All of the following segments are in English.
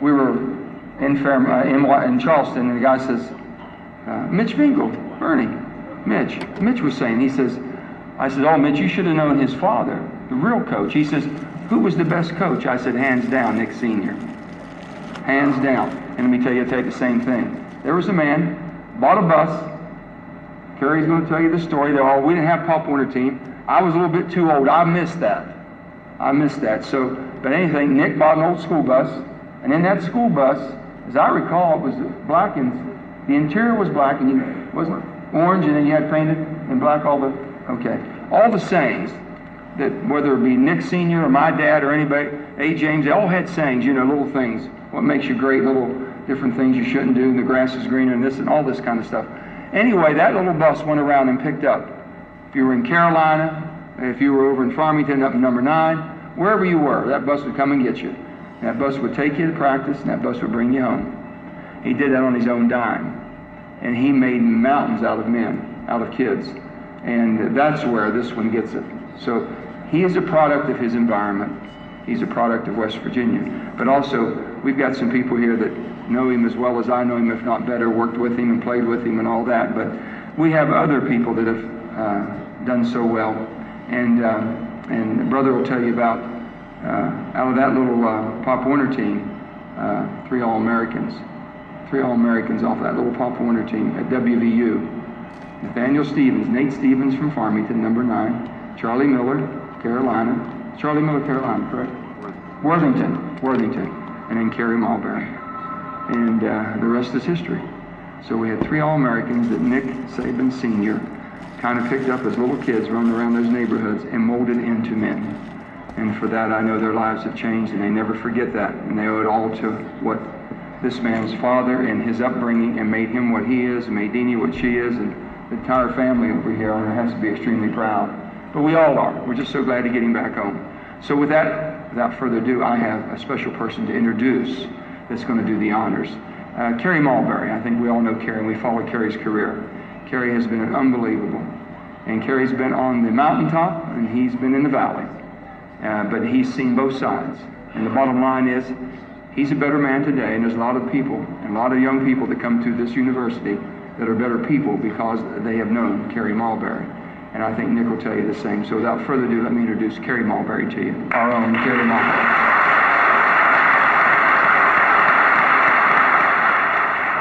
we were in Fairmont, in Charleston, and the guy says, Mitch Vingle, Bernie, Mitch was saying, I said, oh, Mitch, you should have known his father, the real coach. He says, who was the best coach? I said, hands down, Nick Sr. Hands down. And let me tell you, the same thing. There was a man, bought a bus. Carrie's going to tell you the story. We didn't have Pop Warner team. I was a little bit too old. I missed that. So, but anything, Nick bought an old school bus, and in that school bus, as I recall, it was black, and the interior was black, and it wasn't orange, and then you had painted in black all the sayings, that whether it be Nick Sr. or my dad or anybody, A. James, they all had sayings, little things. What makes you great, little different things you shouldn't do, and the grass is greener, and this and all this kind of stuff. Anyway, that little bus went around and picked up. If you were in Carolina, if you were over in Farmington up in number 9, wherever you were, that bus would come and get you. And that bus would take you to practice, and that bus would bring you home. He did that on his own dime. And he made mountains out of men, out of kids. And that's where this one gets it. So he is a product of his environment. He's a product of West Virginia. But also, we've got some people here that know him as well as I know him, if not better, worked with him and played with him and all that. But we have other people that have done so well. And the brother will tell you about, out of that little Pop Warner team, 3 All-Americans. 3 All-Americans off that little Pop Warner team at WVU. Nathaniel Stevens, Nate Stevens from Farmington, number 9. Charlie Miller, Carolina. Charlie Miller, Carolina, correct? Worthington. And then Kerry Marbury. And the rest is history. So we had 3 All-Americans that Nick Saban Sr. kind of picked up as little kids running around those neighborhoods and molded into men. And for that, I know their lives have changed, and they never forget that. And they owe it all to what this man's father and his upbringing and made him what he is, and made Deanie what she is, and the entire family over here has to be extremely proud. But we all are. We're just so glad to get him back home. So with that, without further ado, I have a special person to introduce that's going to do the honors. Kerry Marbury. I think we all know Carrie, and we follow Carrie's career. Carrie has been unbelievable. And Carrie's been on the mountaintop, and he's been in the valley. But he's seen both sides. And the bottom line is, he's a better man today, and there's a lot of people, and a lot of young people that come to this university that are better people because they have known Kerry Marbury. And I think Nick will tell you the same. So without further ado, let me introduce Kerry Marbury to you, our own Kerry Marbury.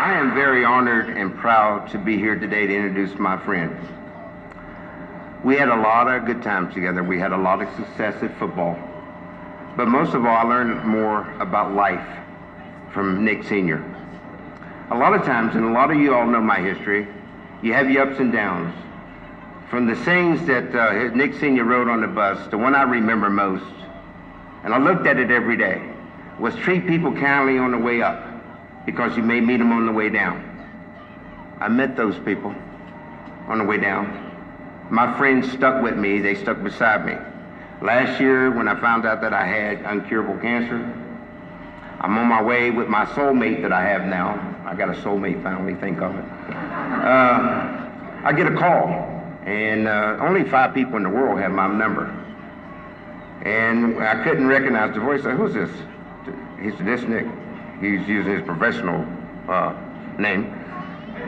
I am very honored and proud to be here today to introduce my friend. We had a lot of good times together. We had a lot of success at football. But most of all, I learned more about life from Nick Sr. A lot of times, and a lot of you all know my history, you have your ups and downs. From the sayings that Nick Sr. wrote on the bus, the one I remember most, and I looked at it every day, was treat people kindly on the way up, because you may meet them on the way down. I met those people on the way down. My friends stuck with me, they stuck beside me. Last year, when I found out that I had incurable cancer, I'm on my way with my soulmate that I have now. I got a soulmate finally, thank God. I get a call, and only 5 people in the world have my number. And I couldn't recognize the voice. I said, who's this? He said, this Nick. He's using his professional name.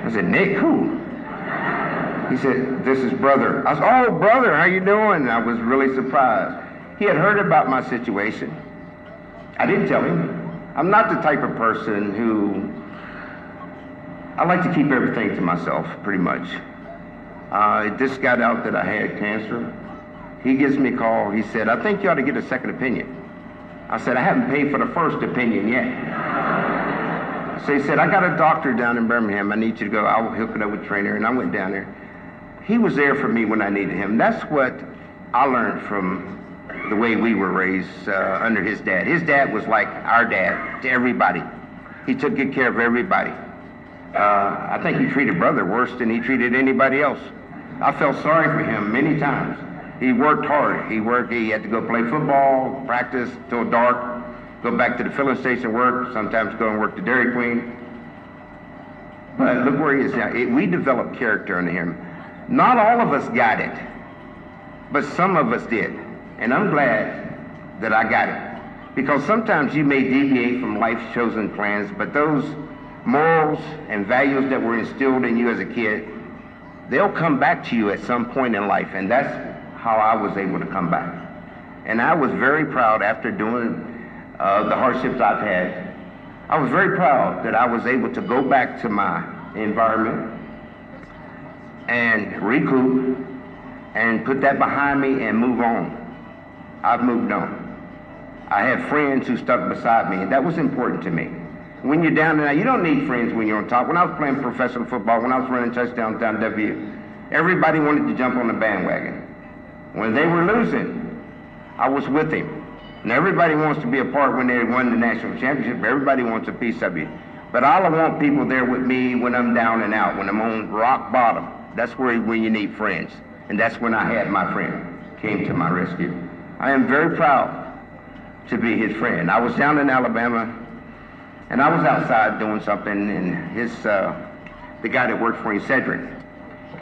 I said, Nick, who? He said, this is brother. I said, oh, brother, how you doing? I was really surprised. He had heard about my situation. I didn't tell him. I'm not the type of person who, I like to keep everything to myself, pretty much. This got out that I had cancer. He gives me a call. He said, I think you ought to get a second opinion. I said, I haven't paid for the first opinion yet. So he said, I got a doctor down in Birmingham. I need you to go. I'll hook it up with a trainer. And I went down there. He was there for me when I needed him. That's what I learned from the way we were raised under his dad. His dad was like our dad to everybody. He took good care of everybody. I think he treated brother worse than he treated anybody else. I felt sorry for him many times. He worked hard. He had to go play football, practice till dark, go back to the filling station, work, sometimes go and work the Dairy Queen. But look where he is now. We developed character under him. Not all of us got it, but some of us did. And I'm glad that I got it. Because sometimes you may deviate from life's chosen plans, but those morals and values that were instilled in you as a kid, they'll come back to you at some point in life, and that's how I was able to come back. And I was very proud after doing the hardships I've had. I was very proud that I was able to go back to my environment and recoup and put that behind me and move on. I've moved on. I have friends who stuck beside me, and that was important to me. When you're down and out, you don't need friends when you're on top. When I was playing professional football, when I was running touchdowns down W, everybody wanted to jump on the bandwagon. When they were losing, I was with him. And everybody wants to be a part when they won the national championship. Everybody wants a piece of you. But I want people there with me when I'm down and out, when I'm on rock bottom. That's where you need friends. And that's when I had my friend came to my rescue. I am very proud to be his friend. I was down in Alabama, and I was outside doing something, and the guy that worked for him, Cedric,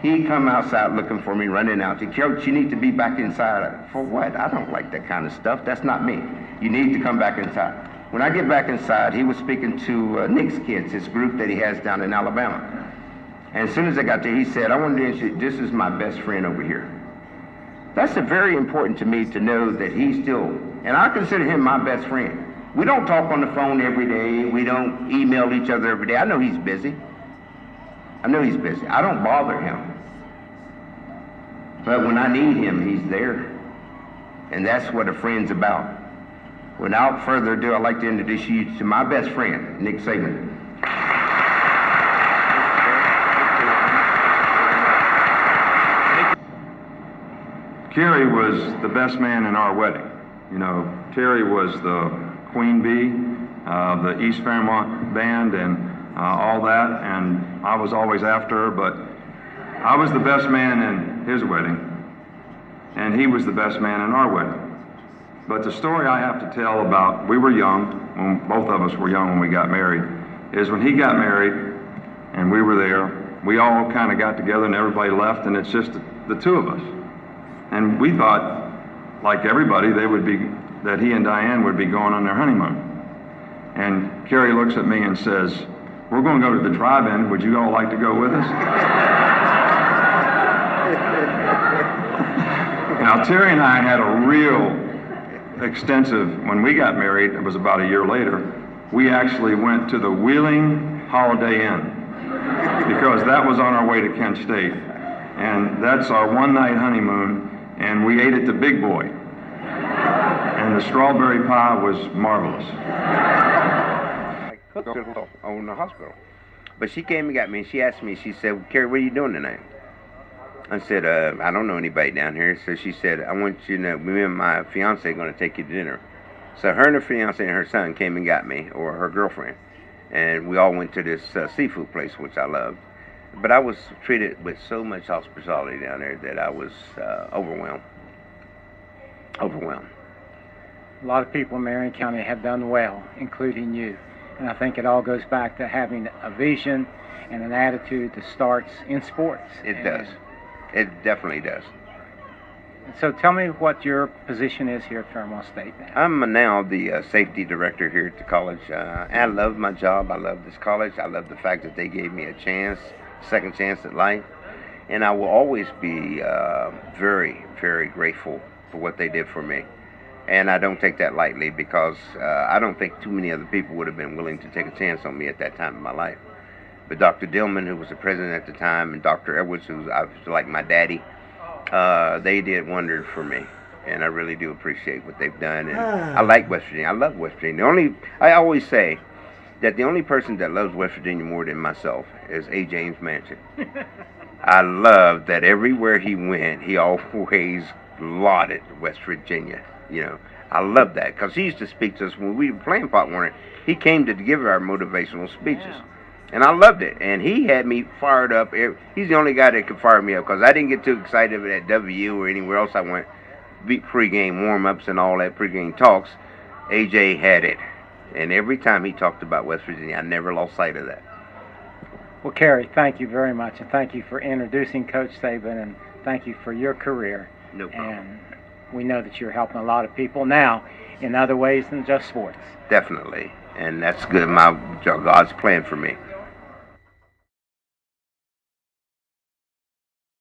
he come outside looking for me, running out. He said, Coach, you need to be back inside. For what? I don't like that kind of stuff. That's not me. You need to come back inside. When I get back inside, he was speaking to Nick's kids, his group that he has down in Alabama. And as soon as I got there, he said, I wanted to introduce you, this is my best friend over here. That's very important to me to know that he's still, and I consider him my best friend. We don't talk on the phone every day. We don't email each other every day. I know he's busy. I don't bother him. But when I need him, he's there. And that's what a friend's about. Without further ado, I'd like to introduce you to my best friend, Nick Saban. Kerry was the best man in our wedding. You know, Terry was the queen bee, the East Fairmont band and all that, and I was always after her, but I was the best man in his wedding, and he was the best man in our wedding. But the story I have to tell about, we were young, when both of us were young when we got married, is when he got married and we were there, we all kind of got together and everybody left, and it's just the two of us. And we thought, like everybody, that he and Diane would be going on their honeymoon. And Carrie looks at me and says, we're going to go to the drive-in. Would you all like to go with us? Now, Terry and I had a real extensive, when we got married, it was about a year later, we actually went to the Wheeling Holiday Inn because that was on our way to Kent State. And that's our one-night honeymoon, and we ate at the Big Boy. And the strawberry pie was marvelous. I cooked it on the hospital. But she came and got me, and she asked me, she said, Carrie, what are you doing tonight? I said, I don't know anybody down here. So she said, I want you to know, me and my fiance are going to take you to dinner. So her and her fiance and her son came and got me, or her girlfriend. And we all went to this seafood place, which I loved. But I was treated with so much hospitality down there that I was overwhelmed. A lot of people in Marion County have done well, including you. And I think it all goes back to having a vision and an attitude that starts in sports. It does. It definitely does. So tell me what your position is here at Fairmont State now. I'm now the safety director here at the college. I love my job. I love this college. I love the fact that they gave me a chance, second chance at life. And I will always be very, very grateful for what they did for me. And I don't take that lightly because I don't think too many other people would have been willing to take a chance on me at that time in my life. But Dr. Dillman, who was the president at the time, and Dr. Edwards, who was like my daddy, they did wonders for me. And I really do appreciate what they've done. And I like West Virginia. I love West Virginia. I always say that the only person that loves West Virginia more than myself is A. James Manchin. I love that everywhere he went, he always lauded West Virginia. You know, I love that because he used to speak to us when we were playing Pop Warner. He came to give our motivational speeches. Yeah. And I loved it. And he had me fired up. He's the only guy that could fire me up because I didn't get too excited at W or anywhere else I went. Pre-game warm-ups and all that pre-game talks. AJ had it. And every time he talked about West Virginia, I never lost sight of that. Well, Carrie, thank you very much. And thank you for introducing Coach Saban. And thank you for your career. No problem. And we know that you're helping a lot of people now in other ways than just sports. Definitely. And that's good. God's plan for me.